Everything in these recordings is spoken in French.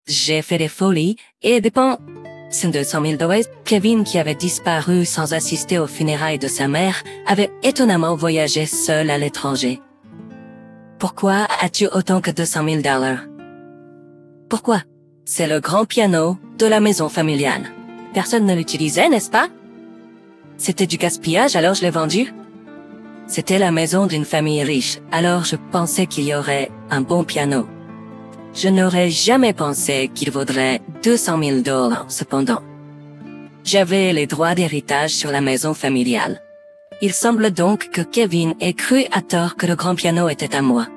J'ai fait des folies et dépend. C'est 200 000 dollars. Kevin, qui avait disparu sans assister aux funérailles de sa mère, avait étonnamment voyagé seul à l'étranger. Pourquoi as-tu autant que 200 000 dollars? Pourquoi? C'est le grand piano de la maison familiale. Personne ne l'utilisait, n'est-ce pas? C'était du gaspillage, alors je l'ai vendu. C'était la maison d'une famille riche, alors je pensais qu'il y aurait un bon piano. Je n'aurais jamais pensé qu'il vaudrait 200 000 dollars, cependant. J'avais les droits d'héritage sur la maison familiale. Il semble donc que Kevin ait cru à tort que le grand piano était à moi.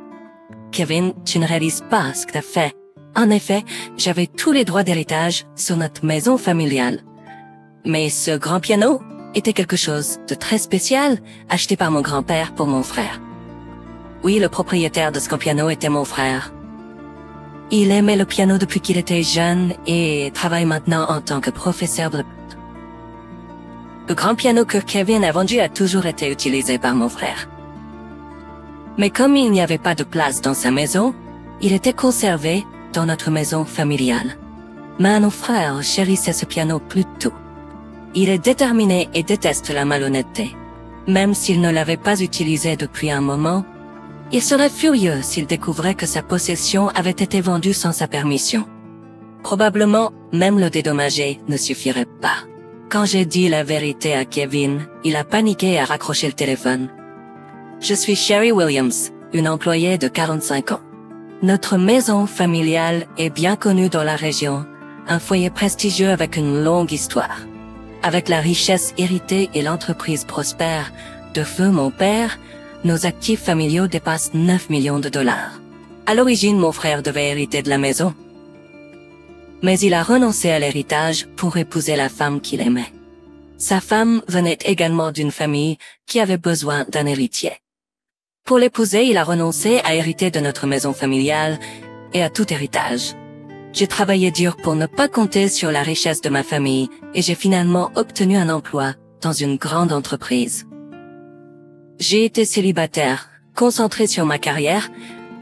Kevin, tu ne réalises pas ce que t'as fait. En effet, j'avais tous les droits d'héritage sur notre maison familiale. Mais ce grand piano était quelque chose de très spécial, acheté par mon grand-père pour mon frère. Oui, le propriétaire de ce grand piano était mon frère. Il aimait le piano depuis qu'il était jeune et travaille maintenant en tant que professeur de... Le grand piano que Kevin a vendu a toujours été utilisé par mon frère. Mais comme il n'y avait pas de place dans sa maison, il était conservé dans notre maison familiale. Mais mon frère chérissait ce piano plus tôt. Il est déterminé et déteste la malhonnêteté. Même s'il ne l'avait pas utilisé depuis un moment, il serait furieux s'il découvrait que sa possession avait été vendue sans sa permission. Probablement, même le dédommager ne suffirait pas. Quand j'ai dit la vérité à Kevin, il a paniqué et a raccroché le téléphone. Je suis Sherry Williams, une employée de 45 ans. Notre maison familiale est bien connue dans la région, un foyer prestigieux avec une longue histoire. Avec la richesse héritée et l'entreprise prospère de feu mon père, nos actifs familiaux dépassent 9 millions de dollars. À l'origine, mon frère devait hériter de la maison. Mais il a renoncé à l'héritage pour épouser la femme qu'il aimait. Sa femme venait également d'une famille qui avait besoin d'un héritier. Pour l'épouser, il a renoncé à hériter de notre maison familiale et à tout héritage. J'ai travaillé dur pour ne pas compter sur la richesse de ma famille et j'ai finalement obtenu un emploi dans une grande entreprise. J'ai été célibataire, concentré sur ma carrière,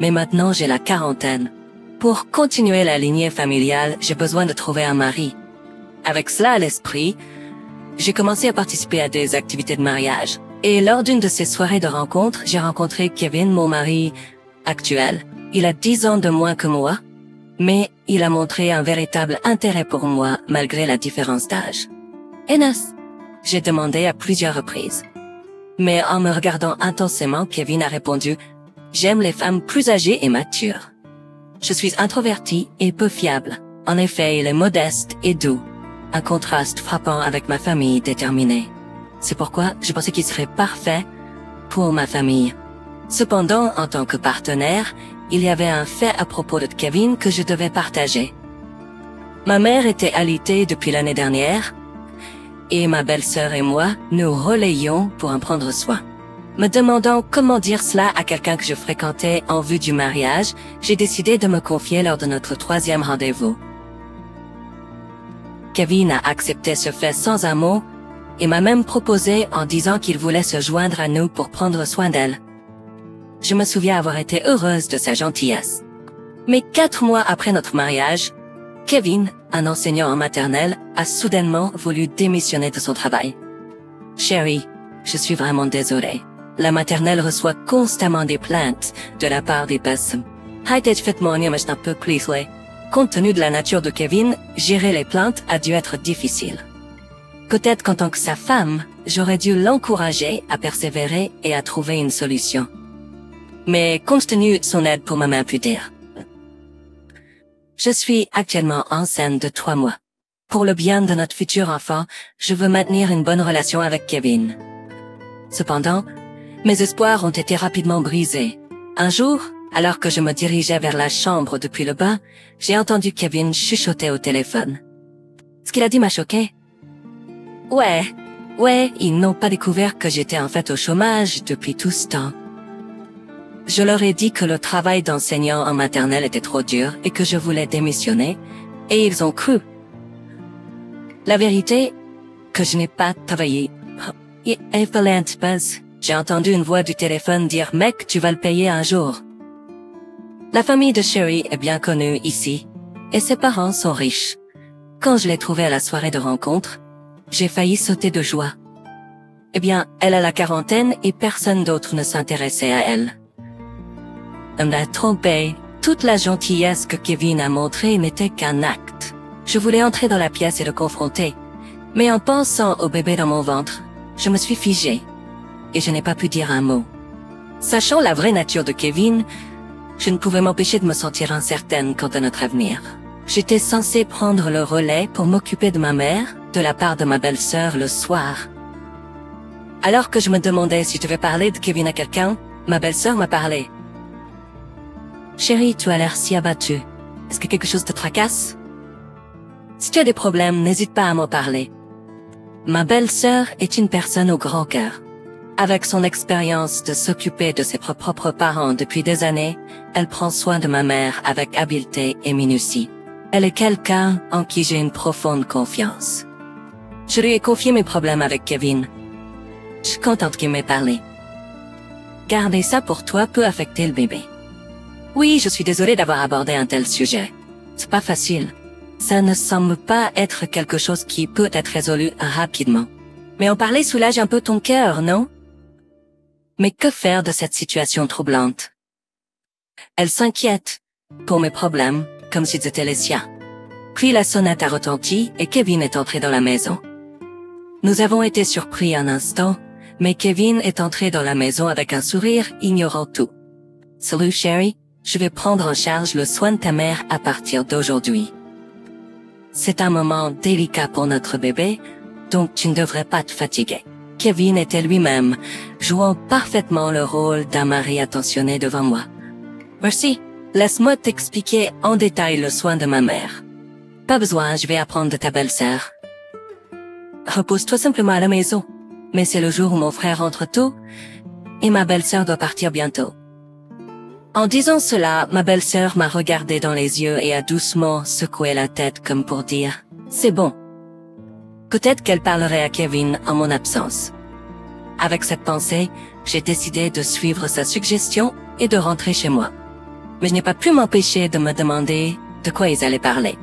mais maintenant j'ai la quarantaine. Pour continuer la lignée familiale, j'ai besoin de trouver un mari. Avec cela à l'esprit, j'ai commencé à participer à des activités de mariage. Et lors d'une de ces soirées de rencontre, j'ai rencontré Kevin, mon mari actuel. Il a 10 ans de moins que moi, mais il a montré un véritable intérêt pour moi malgré la différence d'âge. Hélas, j'ai demandé à plusieurs reprises. Mais en me regardant intensément, Kevin a répondu « J'aime les femmes plus âgées et matures. Je suis introverti et peu fiable. En effet, il est modeste et doux. Un contraste frappant avec ma famille déterminée. C'est pourquoi je pensais qu'il serait parfait pour ma famille. Cependant, en tant que partenaire, il y avait un fait à propos de Kevin que je devais partager. Ma mère était alitée depuis l'année dernière, et ma belle-sœur et moi nous relayions pour en prendre soin. Me demandant comment dire cela à quelqu'un que je fréquentais en vue du mariage, j'ai décidé de me confier lors de notre 3e rendez-vous. Kevin a accepté ce fait sans un mot et m'a même proposé en disant qu'il voulait se joindre à nous pour prendre soin d'elle. Je me souviens avoir été heureuse de sa gentillesse. Mais 4 mois après notre mariage, Kevin, un enseignant en maternelle, a soudainement voulu démissionner de son travail. Sherry, je suis vraiment désolée. La maternelle reçoit constamment des plaintes de la part des personnes. Compte tenu de la nature de Kevin, gérer les plaintes a dû être difficile. Peut-être qu'en tant que sa femme, j'aurais dû l'encourager à persévérer et à trouver une solution. Mais compte tenu de son aide pour ma mère plus dire. Je suis actuellement enceinte de 3 mois. Pour le bien de notre futur enfant, je veux maintenir une bonne relation avec Kevin. Cependant, mes espoirs ont été rapidement brisés. Un jour, alors que je me dirigeais vers la chambre depuis le bas, j'ai entendu Kevin chuchoter au téléphone. Ce qu'il a dit m'a choqué. Ouais, ils n'ont pas découvert que j'étais en fait au chômage depuis tout ce temps. Je leur ai dit que le travail d'enseignant en maternelle était trop dur et que je voulais démissionner, et ils ont cru. La vérité, que je n'ai pas travaillé. J'ai entendu une voix du téléphone dire « Mec, tu vas le payer un jour ». La famille de Sherry est bien connue ici, et ses parents sont riches. Quand je l'ai trouvée à la soirée de rencontre, j'ai failli sauter de joie. Eh bien, elle a la quarantaine et personne d'autre ne s'intéressait à elle. Elle m'a trompée. Toute la gentillesse que Kevin a montrée n'était qu'un acte. Je voulais entrer dans la pièce et le confronter, mais en pensant au bébé dans mon ventre, je me suis figée, et je n'ai pas pu dire un mot. Sachant la vraie nature de Kevin, je ne pouvais m'empêcher de me sentir incertaine quant à notre avenir. J'étais censée prendre le relais pour m'occuper de ma mère, de la part de ma belle-sœur le soir. Alors que je me demandais si je devais parler de Kevin à quelqu'un, ma belle-sœur m'a parlé. « Chérie, tu as l'air si abattue. Est-ce que quelque chose te tracasse? Si tu as des problèmes, n'hésite pas à m'en parler. » Ma belle-sœur est une personne au grand cœur. Avec son expérience de s'occuper de ses propres parents depuis des années, elle prend soin de ma mère avec habileté et minutie. Elle est quelqu'un en qui j'ai une profonde confiance. Je lui ai confié mes problèmes avec Kevin. Je suis contente qu'il m'ait parlé. Garder ça pour toi peut affecter le bébé. Oui, je suis désolée d'avoir abordé un tel sujet. C'est pas facile. Ça ne semble pas être quelque chose qui peut être résolu rapidement. Mais en parler soulage un peu ton cœur, non? Mais que faire de cette situation troublante? Elle s'inquiète pour mes problèmes, comme s'ils étaient les siens. Puis la sonnette a retenti et Kevin est entré dans la maison. Nous avons été surpris un instant, mais Kevin est entré dans la maison avec un sourire ignorant tout. « Salut chérie, je vais prendre en charge le soin de ta mère à partir d'aujourd'hui. C'est un moment délicat pour notre bébé, donc tu ne devrais pas te fatiguer. » Kevin était lui-même, jouant parfaitement le rôle d'un mari attentionné devant moi. « Merci, laisse-moi t'expliquer en détail le soin de ma mère. Pas besoin, je vais apprendre de ta belle-sœur. Repose-toi simplement à la maison, mais c'est le jour où mon frère rentre tôt, et ma belle-sœur doit partir bientôt. » En disant cela, ma belle-sœur m'a regardé dans les yeux et a doucement secoué la tête comme pour dire « C'est bon. » Peut-être qu'elle parlerait à Kevin en mon absence. Avec cette pensée, j'ai décidé de suivre sa suggestion et de rentrer chez moi. Mais je n'ai pas pu m'empêcher de me demander de quoi ils allaient parler.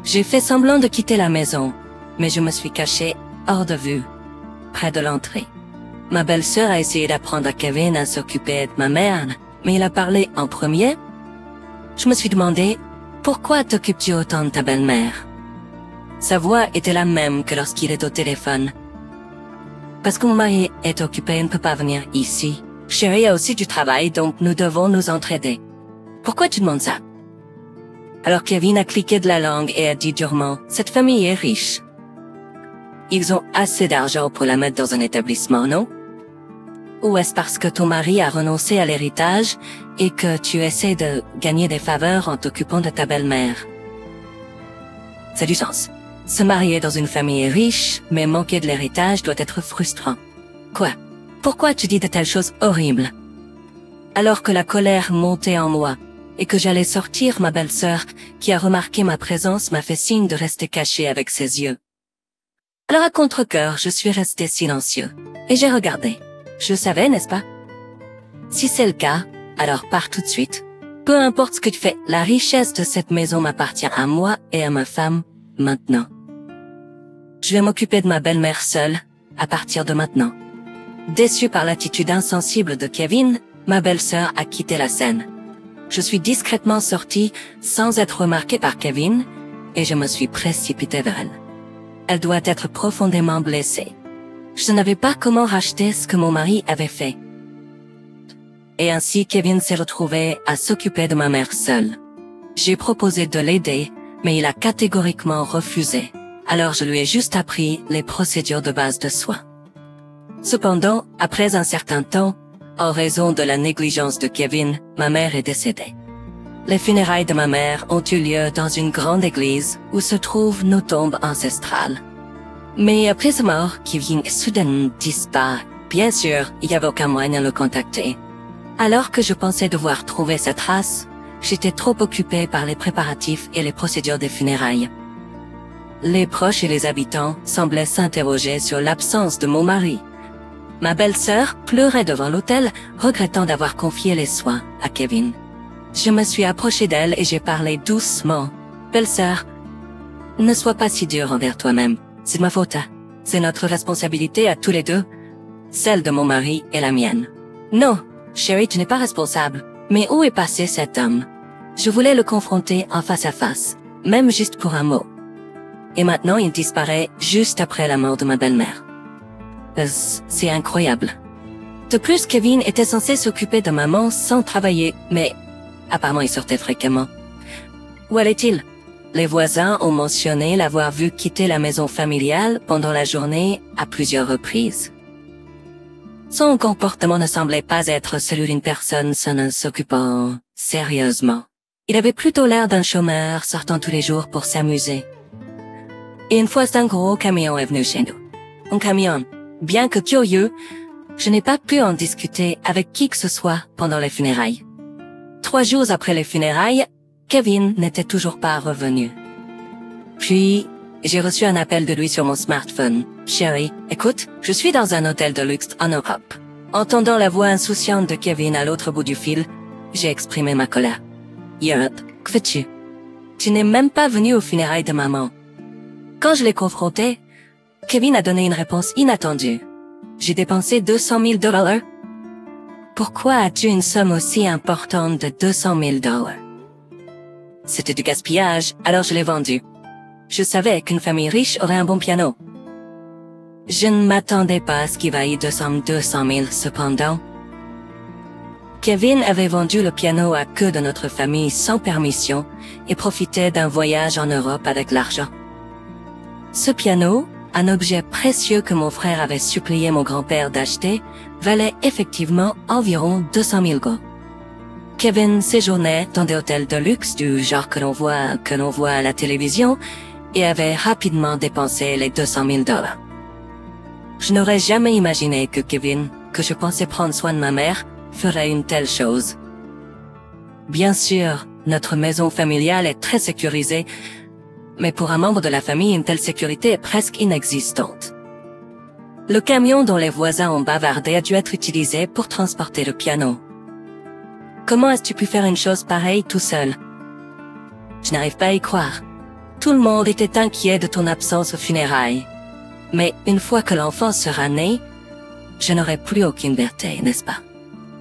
J'ai fait semblant de quitter la maison, mais je me suis cachée hors de vue, près de l'entrée. Ma belle-sœur a essayé d'apprendre à Kevin à s'occuper de ma mère, mais il a parlé en premier. Je me suis demandé, pourquoi t'occupes-tu autant de ta belle-mère? Sa voix était la même que lorsqu'il est au téléphone. Parce que mon mari est occupé et ne peut pas venir ici. Chérie a aussi du travail, donc nous devons nous entraider. Pourquoi tu demandes ça? Alors Kevin a cliqué de la langue et a dit durement, cette famille est riche. Ils ont assez d'argent pour la mettre dans un établissement, non? Ou est-ce parce que ton mari a renoncé à l'héritage et que tu essaies de gagner des faveurs en t'occupant de ta belle-mère? Ça a du sens. Se marier dans une famille riche, mais manquer de l'héritage doit être frustrant. Quoi? Pourquoi tu dis de telles choses horribles? Alors que la colère montait en moi et que j'allais sortir, ma belle-sœur, qui a remarqué ma présence, m'a fait signe de rester cachée avec ses yeux. Alors à contre-cœur, je suis resté silencieux et j'ai regardé. Je le savais, n'est-ce pas? Si c'est le cas, alors pars tout de suite. Peu importe ce que tu fais, la richesse de cette maison m'appartient à moi et à ma femme, maintenant. Je vais m'occuper de ma belle-mère seule, à partir de maintenant. Déçue par l'attitude insensible de Kevin, ma belle-sœur a quitté la scène. Je suis discrètement sortie, sans être remarquée par Kevin, et je me suis précipitée vers elle. Elle doit être profondément blessée. Je ne savais pas comment racheter ce que mon mari avait fait. Et ainsi Kevin s'est retrouvé à s'occuper de ma mère seule. J'ai proposé de l'aider, mais il a catégoriquement refusé. Alors je lui ai juste appris les procédures de base de soins. Cependant, après un certain temps, en raison de la négligence de Kevin, ma mère est décédée. Les funérailles de ma mère ont eu lieu dans une grande église où se trouvent nos tombes ancestrales. Mais après sa mort, Kevin est soudainement disparu. Bien sûr, il n'y avait aucun moyen de le contacter. Alors que je pensais devoir trouver sa trace, j'étais trop occupée par les préparatifs et les procédures des funérailles. Les proches et les habitants semblaient s'interroger sur l'absence de mon mari. Ma belle-sœur pleurait devant l'autel, regrettant d'avoir confié les soins à Kevin. Je me suis approchée d'elle et j'ai parlé doucement. Belle-sœur, ne sois pas si dure envers toi-même. C'est de ma faute. C'est notre responsabilité à tous les deux. Celle de mon mari et la mienne. Non, chérie, tu n'es pas responsable. Mais où est passé cet homme? Je voulais le confronter en face à face, même juste pour un mot. Et maintenant, il disparaît juste après la mort de ma belle-mère. C'est incroyable. De plus, Kevin était censé s'occuper de maman sans travailler, mais apparemment il sortait fréquemment. Où allait-il? Les voisins ont mentionné l'avoir vu quitter la maison familiale pendant la journée à plusieurs reprises. Son comportement ne semblait pas être celui d'une personne s'en s'occupant sérieusement. Il avait plutôt l'air d'un chômeur sortant tous les jours pour s'amuser. Et une fois, un gros camion est venu chez nous. Un camion. Bien que curieux, je n'ai pas pu en discuter avec qui que ce soit pendant les funérailles. 3 jours après les funérailles, Kevin n'était toujours pas revenu. Puis, j'ai reçu un appel de lui sur mon smartphone. Chérie, écoute, je suis dans un hôtel de luxe en Europe. Entendant la voix insouciante de Kevin à l'autre bout du fil, j'ai exprimé ma colère. Europe, que fais-tu? Tu n'es même pas venu aux funérailles de maman. Quand je l'ai confronté, Kevin a donné une réponse inattendue. J'ai dépensé 200 000 $. Pourquoi as-tu une somme aussi importante de 200 000 $? C'était du gaspillage, alors je l'ai vendu. Je savais qu'une famille riche aurait un bon piano. Je ne m'attendais pas à ce qu'il vaille 200 000 cependant. Kevin avait vendu le piano à que de notre famille sans permission et profitait d'un voyage en Europe avec l'argent. Ce piano, un objet précieux que mon frère avait supplié mon grand-père d'acheter, valait effectivement environ 200 000 $. Kevin séjournait dans des hôtels de luxe du genre que l'on voit à la télévision et avait rapidement dépensé les 200 000 $. Je n'aurais jamais imaginé que Kevin, que je pensais prendre soin de ma mère, ferait une telle chose. Bien sûr, notre maison familiale est très sécurisée, mais pour un membre de la famille, une telle sécurité est presque inexistante. Le camion dont les voisins ont bavardé a dû être utilisé pour transporter le piano. Comment as-tu pu faire une chose pareille tout seul? Je n'arrive pas à y croire. Tout le monde était inquiet de ton absence aux funérailles. Mais une fois que l'enfant sera né, je n'aurai plus aucune liberté, n'est-ce pas?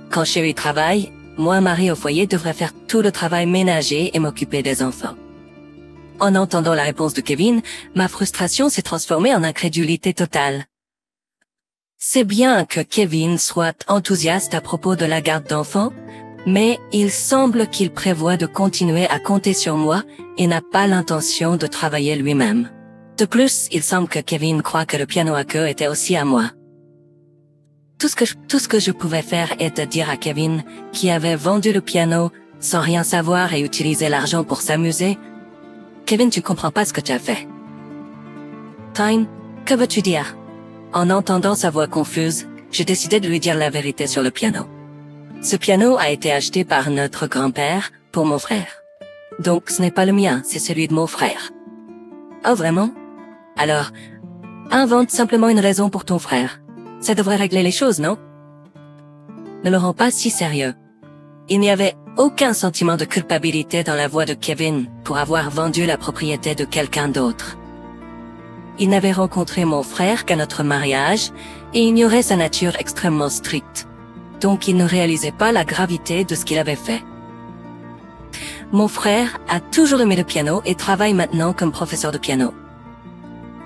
Quand chérie travaille, moi, mari au foyer, devrais faire tout le travail ménager et m'occuper des enfants. En entendant la réponse de Kevin, ma frustration s'est transformée en incrédulité totale. C'est bien que Kevin soit enthousiaste à propos de la garde d'enfants, mais il semble qu'il prévoit de continuer à compter sur moi et n'a pas l'intention de travailler lui-même. De plus, il semble que Kevin croit que le piano à queue était aussi à moi. Tout ce que je pouvais faire était de dire à Kevin, qui avait vendu le piano sans rien savoir et utiliser l'argent pour s'amuser, « Kevin, tu comprends pas ce que tu as fait. » « Tyne, que veux-tu dire? » En entendant sa voix confuse, j'ai décidé de lui dire la vérité sur le piano. Ce piano a été acheté par notre grand-père pour mon frère. Donc ce n'est pas le mien, c'est celui de mon frère. Oh vraiment? Alors, invente simplement une raison pour ton frère. Ça devrait régler les choses, non? Ne le rends pas si sérieux. Il n'y avait aucun sentiment de culpabilité dans la voix de Kevin pour avoir vendu la propriété de quelqu'un d'autre. Il n'avait rencontré mon frère qu'à notre mariage et ignorait sa nature extrêmement stricte. Donc il ne réalisait pas la gravité de ce qu'il avait fait. Mon frère a toujours aimé le piano et travaille maintenant comme professeur de piano.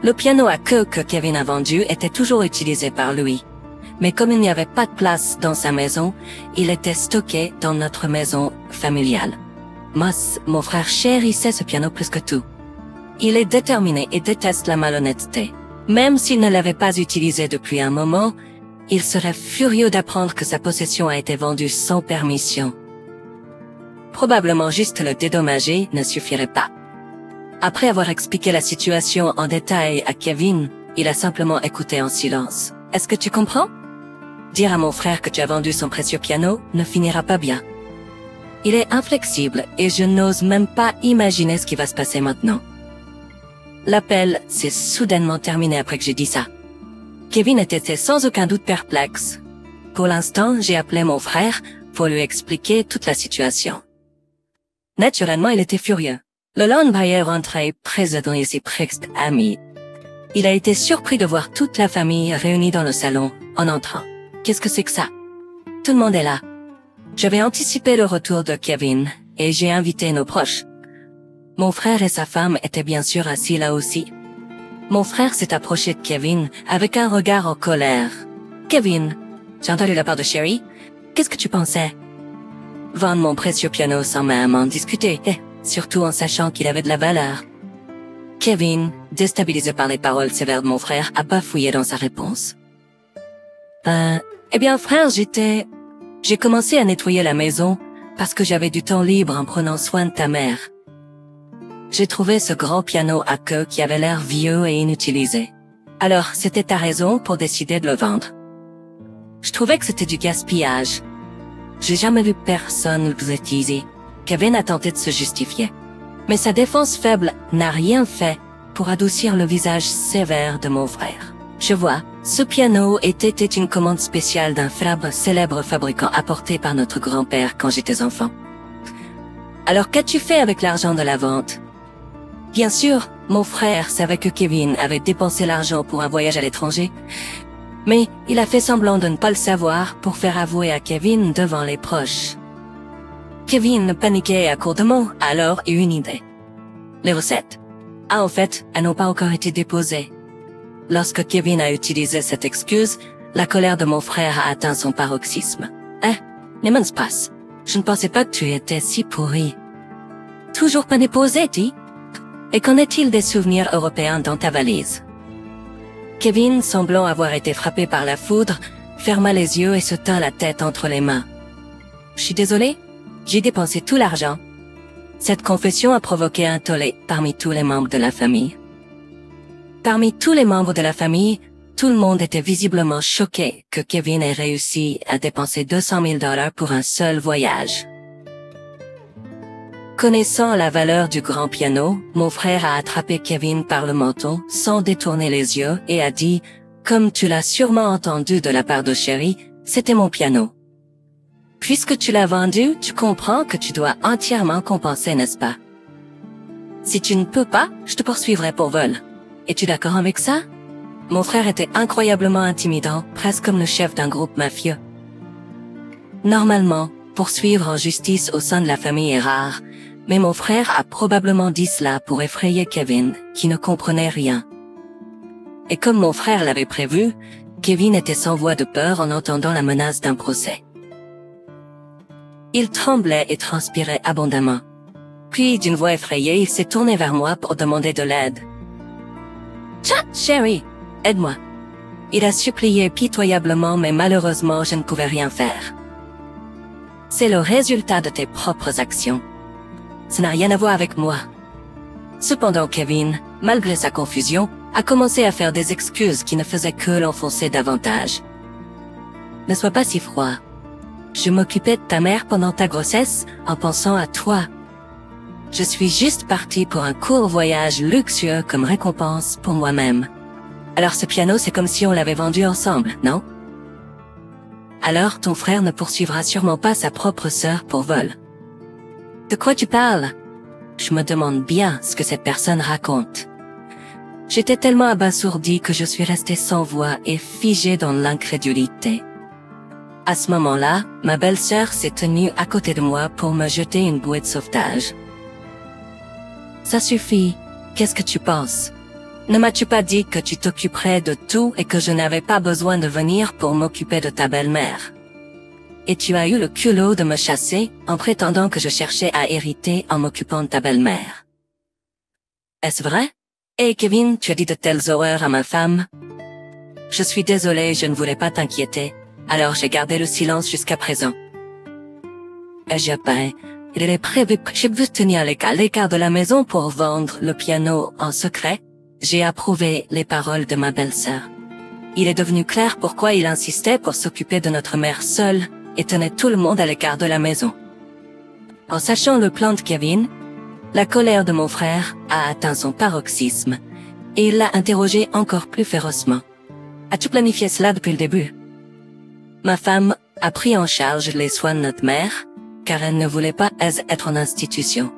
Le piano à queue que Kevin a vendu était toujours utilisé par lui. Mais comme il n'y avait pas de place dans sa maison, il était stocké dans notre maison familiale. Moss, mon frère chérissait ce piano plus que tout. Il est déterminé et déteste la malhonnêteté. Même s'il ne l'avait pas utilisé depuis un moment, il serait furieux d'apprendre que sa possession a été vendue sans permission. Probablement juste le dédommager ne suffirait pas. Après avoir expliqué la situation en détail à Kevin, il a simplement écouté en silence. « Est-ce que tu comprends? Dire à mon frère que tu as vendu son précieux piano ne finira pas bien. Il est inflexible et je n'ose même pas imaginer ce qui va se passer maintenant. » L'appel s'est soudainement terminé après que j'ai dit ça. Kevin était sans aucun doute perplexe. Pour l'instant, j'ai appelé mon frère pour lui expliquer toute la situation. Naturellement, il était furieux. Le lendemain, il est rentré président et ses presque amis. Il a été surpris de voir toute la famille réunie dans le salon en entrant. Qu'est-ce que c'est que ça? Tout le monde est là. J'avais anticipé le retour de Kevin et j'ai invité nos proches. Mon frère et sa femme étaient bien sûr assis là aussi. Mon frère s'est approché de Kevin avec un regard en colère. « Kevin, j'ai entendu la part de Sherry. Qu'est-ce que tu pensais? » Vendre mon précieux piano sans même en discuter, surtout en sachant qu'il avait de la valeur. Kevin, déstabilisé par les paroles sévères de mon frère, a bafouillé dans sa réponse. Eh bien frère, j'ai commencé à nettoyer la maison parce que j'avais du temps libre en prenant soin de ta mère. J'ai trouvé ce grand piano à queue qui avait l'air vieux et inutilisé. Alors, c'était ta raison pour décider de le vendre. Je trouvais que c'était du gaspillage. J'ai jamais vu personne l'utiliser. Kevin a tenté de se justifier. Mais sa défense faible n'a rien fait pour adoucir le visage sévère de mon frère. Je vois, ce piano était une commande spéciale d'un célèbre fabricant apporté par notre grand-père quand j'étais enfant. Alors qu'as-tu fait avec l'argent de la vente? Bien sûr, mon frère savait que Kevin avait dépensé l'argent pour un voyage à l'étranger, mais il a fait semblant de ne pas le savoir pour faire avouer à Kevin devant les proches. Kevin paniquait à court de mots, alors eut une idée. Les recettes. Ah, en fait, elles n'ont pas encore été déposées. Lorsque Kevin a utilisé cette excuse, la colère de mon frère a atteint son paroxysme. Les mains se passent. Je ne pensais pas que tu étais si pourri. Toujours pas déposé, dis? Et qu'en est-il des souvenirs européens dans ta valise? Kevin, semblant avoir été frappé par la foudre, ferma les yeux et se tint la tête entre les mains. Je suis désolé, j'ai dépensé tout l'argent. Cette confession a provoqué un tollé parmi tous les membres de la famille. Parmi tous les membres de la famille, tout le monde était visiblement choqué que Kevin ait réussi à dépenser 200 000 $ pour un seul voyage. Connaissant la valeur du grand piano, mon frère a attrapé Kevin par le menton sans détourner les yeux et a dit « Comme tu l'as sûrement entendu de la part de Sherry, c'était mon piano. Puisque tu l'as vendu, tu comprends que tu dois entièrement compenser, n'est-ce pas? Si tu ne peux pas, je te poursuivrai pour vol. Es-tu d'accord avec ça? » Mon frère était incroyablement intimidant, presque comme le chef d'un groupe mafieux. Normalement, poursuivre en justice au sein de la famille est rare, mais mon frère a probablement dit cela pour effrayer Kevin, qui ne comprenait rien. Et comme mon frère l'avait prévu, Kevin était sans voix de peur en entendant la menace d'un procès. Il tremblait et transpirait abondamment. Puis, d'une voix effrayée, il s'est tourné vers moi pour demander de l'aide. « Tcha, Sherry, aide-moi. » Il a supplié pitoyablement, mais malheureusement, je ne pouvais rien faire. C'est le résultat de tes propres actions. Ça n'a rien à voir avec moi. Cependant, Kevin, malgré sa confusion, a commencé à faire des excuses qui ne faisaient que l'enfoncer davantage. Ne sois pas si froid. Je m'occupais de ta mère pendant ta grossesse en pensant à toi. Je suis juste parti pour un court voyage luxueux comme récompense pour moi-même. Alors ce piano, c'est comme si on l'avait vendu ensemble, non? Alors ton frère ne poursuivra sûrement pas sa propre sœur pour vol. De quoi tu parles? Je me demande bien ce que cette personne raconte. J'étais tellement abasourdi que je suis resté sans voix et figé dans l'incrédulité. À ce moment-là, ma belle-sœur s'est tenue à côté de moi pour me jeter une bouée de sauvetage. Ça suffit. Qu'est-ce que tu penses? Ne m'as-tu pas dit que tu t'occuperais de tout et que je n'avais pas besoin de venir pour m'occuper de ta belle-mère? Et tu as eu le culot de me chasser en prétendant que je cherchais à hériter en m'occupant de ta belle-mère. Est-ce vrai? Hey Kevin, tu as dit de telles horreurs à ma femme? Je suis désolé, je ne voulais pas t'inquiéter, alors j'ai gardé le silence jusqu'à présent. Et il est prévu que je veux tenir à l'écart de la maison pour vendre le piano en secret. J'ai approuvé les paroles de ma belle-sœur. Il est devenu clair pourquoi il insistait pour s'occuper de notre mère seule et tenait tout le monde à l'écart de la maison. En sachant le plan de Kevin, la colère de mon frère a atteint son paroxysme et il l'a interrogé encore plus férocement. « As-tu planifié cela depuis le début? » Ma femme a pris en charge les soins de notre mère, car elle ne voulait pas être en institution.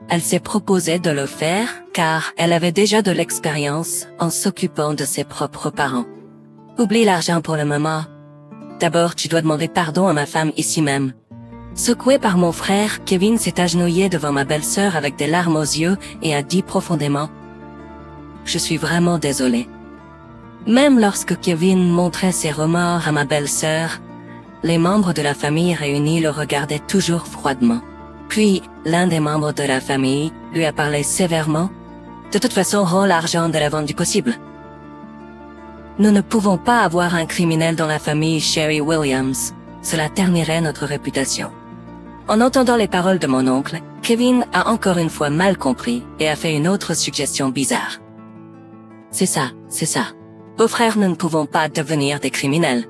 Elle s'est proposé de le faire car elle avait déjà de l'expérience en s'occupant de ses propres parents. Oublie l'argent pour le moment. D'abord, tu dois demander pardon à ma femme ici même. Secoué par mon frère, Kevin s'est agenouillé devant ma belle-sœur avec des larmes aux yeux et a dit profondément « Je suis vraiment désolé ». Même lorsque Kevin montrait ses remords à ma belle-sœur, les membres de la famille réunis le regardaient toujours froidement. Puis, l'un des membres de la famille lui a parlé sévèrement. « De toute façon, rends l'argent de la vente du possible. » Nous ne pouvons pas avoir un criminel dans la famille Sherry Williams. Cela ternirait notre réputation. En entendant les paroles de mon oncle, Kevin a encore une fois mal compris et a fait une autre suggestion bizarre. C'est ça. Vos frères, nous ne pouvons pas devenir des criminels.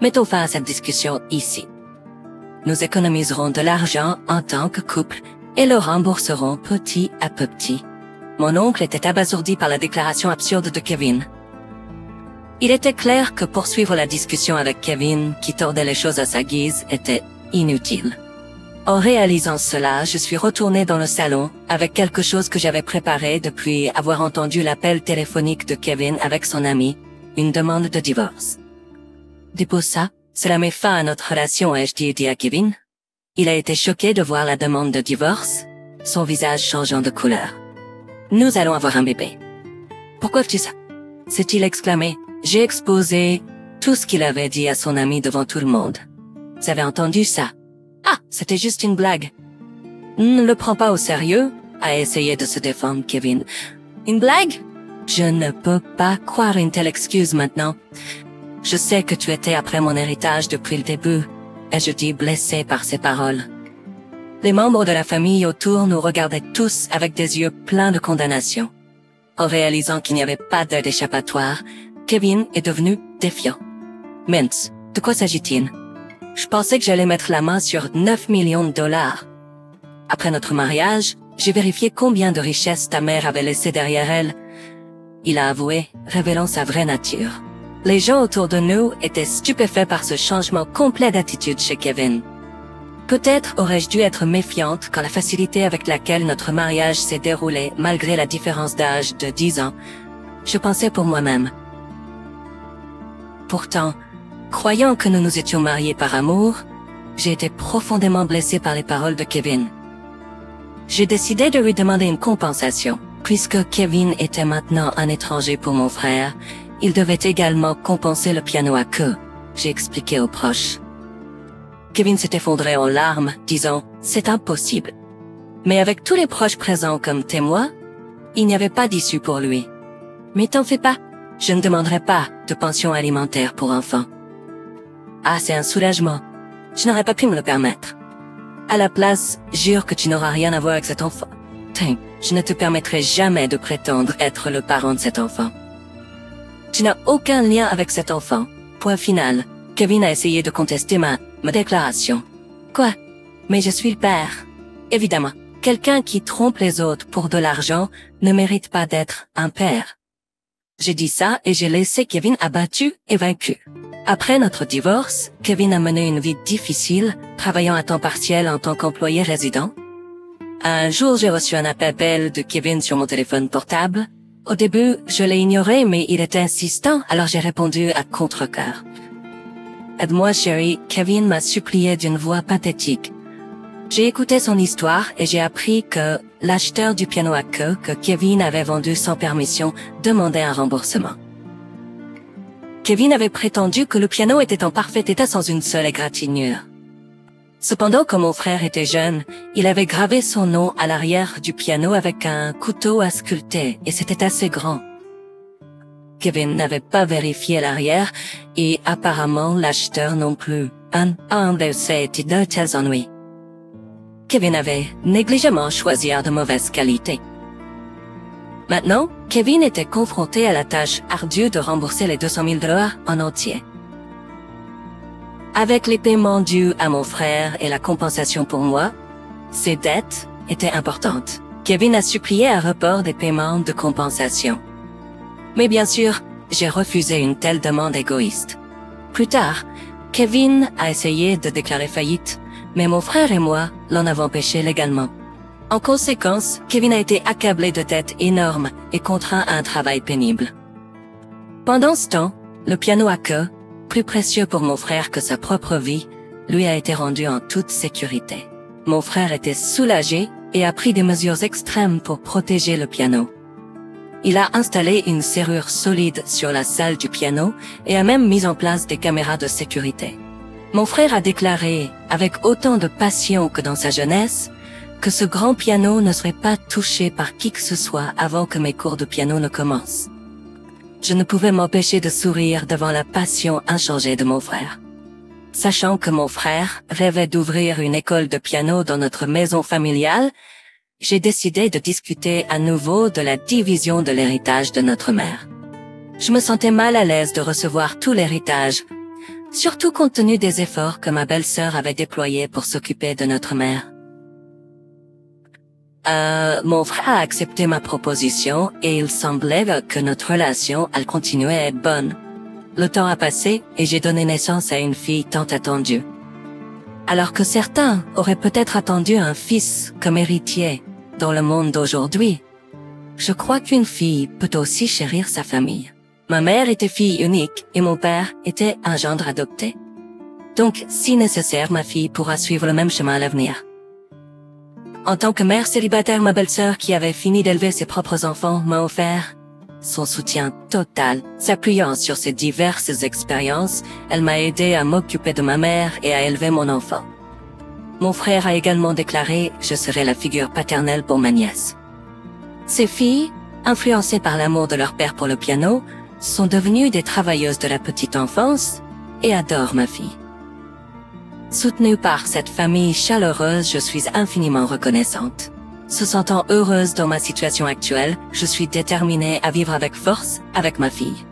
Mettons fin à cette discussion ici. Nous économiserons de l'argent en tant que couple et le rembourserons petit à petit. Mon oncle était abasourdi par la déclaration absurde de Kevin. Il était clair que poursuivre la discussion avec Kevin, qui tordait les choses à sa guise, était inutile. En réalisant cela, je suis retourné dans le salon avec quelque chose que j'avais préparé depuis avoir entendu l'appel téléphonique de Kevin avec son ami, une demande de divorce. Dépose ça, cela met fin à notre relation, ai-je dit à Kevin. Il a été choqué de voir la demande de divorce, son visage changeant de couleur. Nous allons avoir un bébé. Pourquoi fais-tu ça? S'est-il exclamé. J'ai exposé tout ce qu'il avait dit à son ami devant tout le monde. Vous avez entendu ça? Ah, c'était juste une blague. Ne le prends pas au sérieux, a essayé de se défendre Kevin. Une blague? Je ne peux pas croire une telle excuse maintenant. Je sais que tu étais après mon héritage depuis le début, ai-je dit blessé par ces paroles. Les membres de la famille autour nous regardaient tous avec des yeux pleins de condamnation. En réalisant qu'il n'y avait pas d'aide échappatoire, Kevin est devenu défiant. Mince, de quoi s'agit-il? Je pensais que j'allais mettre la main sur 9 millions de dollars. Après notre mariage, j'ai vérifié combien de richesses ta mère avait laissé derrière elle. Il a avoué, révélant sa vraie nature. Les gens autour de nous étaient stupéfaits par ce changement complet d'attitude chez Kevin. Peut-être aurais-je dû être méfiante quand la facilité avec laquelle notre mariage s'est déroulé malgré la différence d'âge de 10 ans. Je pensais pour moi-même. Pourtant, croyant que nous nous étions mariés par amour, j'ai été profondément blessée par les paroles de Kevin. J'ai décidé de lui demander une compensation. Puisque Kevin était maintenant un étranger pour mon frère, il devait également compenser le piano à queue, j'ai expliqué aux proches. Kevin s'est effondré en larmes, disant « C'est impossible ». Mais avec tous les proches présents comme témoins, il n'y avait pas d'issue pour lui. Mais t'en fais pas, je ne demanderai pas de pension alimentaire pour enfants. Ah, c'est un soulagement. Je n'aurais pas pu me le permettre. À la place, jure que tu n'auras rien à voir avec cet enfant. Tiens, je ne te permettrai jamais de prétendre être le parent de cet enfant. Tu n'as aucun lien avec cet enfant. Point final. Kevin a essayé de contester ma déclaration. Quoi? Mais je suis le père. Évidemment, quelqu'un qui trompe les autres pour de l'argent ne mérite pas d'être un père. J'ai dit ça et j'ai laissé Kevin abattu et vaincu. Après notre divorce, Kevin a mené une vie difficile, travaillant à temps partiel en tant qu'employé résident. Un jour, j'ai reçu un appel de Kevin sur mon téléphone portable. Au début, je l'ai ignoré, mais il était insistant, alors j'ai répondu à contre-cœur. Aide-moi, chérie, Kevin m'a supplié d'une voix pathétique. J'ai écouté son histoire et j'ai appris que l'acheteur du piano à queue que Kevin avait vendu sans permission demandait un remboursement. Kevin avait prétendu que le piano était en parfait état sans une seule égratignure. Cependant, quand mon frère était jeune, il avait gravé son nom à l'arrière du piano avec un couteau à sculpter et c'était assez grand. Kevin n'avait pas vérifié l'arrière et apparemment l'acheteur non plus. Un de ces de tels ennuis. Kevin avait négligemment choisi de mauvaise qualité. Maintenant, Kevin était confronté à la tâche ardue de rembourser les 200 000 $ en entier. Avec les paiements dus à mon frère et la compensation pour moi, ces dettes étaient importantes. Kevin a supplié un report des paiements de compensation. Mais bien sûr, j'ai refusé une telle demande égoïste. Plus tard, Kevin a essayé de déclarer faillite, mais mon frère et moi l'en avons empêché légalement. En conséquence, Kevin a été accablé de dettes énormes et contraint à un travail pénible. Pendant ce temps, le piano à queue, plus précieux pour mon frère que sa propre vie, lui a été rendu en toute sécurité. Mon frère était soulagé et a pris des mesures extrêmes pour protéger le piano. Il a installé une serrure solide sur la salle du piano et a même mis en place des caméras de sécurité. Mon frère a déclaré, avec autant de passion que dans sa jeunesse, que ce grand piano ne serait pas touché par qui que ce soit avant que mes cours de piano ne commencent. Je ne pouvais m'empêcher de sourire devant la passion inchangée de mon frère. Sachant que mon frère rêvait d'ouvrir une école de piano dans notre maison familiale, j'ai décidé de discuter à nouveau de la division de l'héritage de notre mère. Je me sentais mal à l'aise de recevoir tout l'héritage, surtout compte tenu des efforts que ma belle-sœur avait déployés pour s'occuper de notre mère. Mon frère a accepté ma proposition et il semblait que notre relation allait continuer à être bonne. Le temps a passé et j'ai donné naissance à une fille tant attendue. Alors que certains auraient peut-être attendu un fils comme héritier dans le monde d'aujourd'hui, je crois qu'une fille peut aussi chérir sa famille. Ma mère était fille unique et mon père était un gendre adopté. Donc, si nécessaire, ma fille pourra suivre le même chemin à l'avenir. En tant que mère célibataire, ma belle-sœur qui avait fini d'élever ses propres enfants m'a offert son soutien total. S'appuyant sur ses diverses expériences, elle m'a aidé à m'occuper de ma mère et à élever mon enfant. Mon frère a également déclaré « Je serai la figure paternelle pour ma nièce ». Ces filles, influencées par l'amour de leur père pour le piano, sont devenues des travailleuses de la petite enfance et adorent ma fille. Soutenue par cette famille chaleureuse, je suis infiniment reconnaissante. Se sentant heureuse dans ma situation actuelle, je suis déterminée à vivre avec force avec ma fille.